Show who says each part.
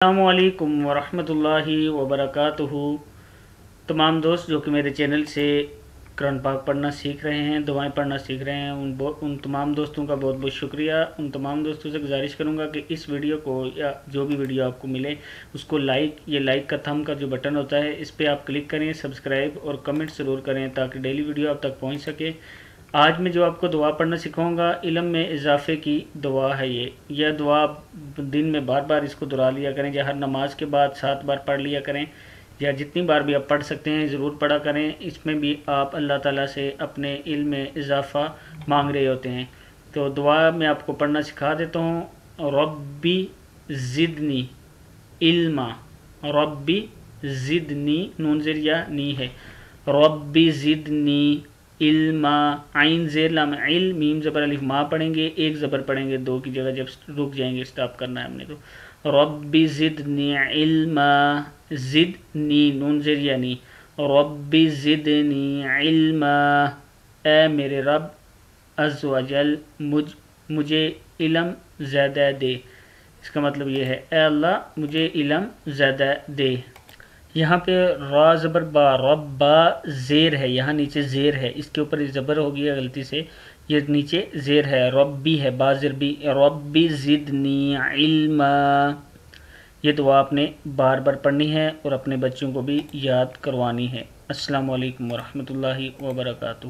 Speaker 1: السلام علیکم ورحمۃ اللہ وبرکاتہ۔ تمام دوست جو کہ میرے چینل سے قرآن پاک پڑھنا سیکھ رہے ہیں، دعائیں پڑھنا سیکھ رہے ہیں، ان تمام دوستوں کا بہت بہت شکریہ۔ ان تمام دوستوں سے گزارش کروں گا کہ اس ویڈیو کو یا جو بھی ویڈیو آپ کو ملے اس کو یہ لائک کا تھم کا جو بٹن ہوتا ہے اس پہ آپ کلک کریں، سبسکرائب اور کمنٹ ضرور کریں تاکہ ڈیلی ویڈیو آپ تک پہنچ سکے۔ آج میں جو آپ کو دعا پڑھنا سکھاؤں گا، علم میں اضافے کی دعا ہے۔ یہ دعا دن میں بار بار اس کو دہرا لیا کریں، یا ہر نماز کے بعد 7 بار پڑھ لیا کریں، یا جتنی بار بھی آپ پڑھ سکتے ہیں ضرور پڑھا کریں۔ اس میں بھی آپ اللہ تعالیٰ سے اپنے علم میں اضافہ مانگ رہے ہوتے ہیں۔ تو دعا میں آپ کو پڑھنا سکھا دیتا ہوں۔ ربی زدنی علما، ربی زدنی، نون زیر یا نی ہے، ربی زدنی علما، عین زیر لام علم، میم زبر الف ما پڑھیں گے، ایک زبر پڑھیں گے دو کی جگہ، جب رک جائیں گے سٹاپ کرنا ہے ہم نے۔ تو ربی زدنی علما، زدنی نون زیر یا نی، ربی زدنی علما، اے میرے رب عز و جل مجھے علم زیادہ دے۔ اس کا مطلب یہ ہے اے اللہ مجھے علم زیادہ دے۔ یہاں پہ را زبر با، رب با زیر ہے، یہاں نیچے زیر ہے، اس کے اوپر زبر ہو گیا غلطی سے، یہ نیچے زیر ہے، ربی ہے، با زیر بھی، ربی زدنی علما۔ یہ دعا آپ نے بار بار پڑھنی ہے اور اپنے بچوں کو بھی یاد کروانی ہے۔ السلام علیکم ورحمۃ اللہ وبرکاتہ۔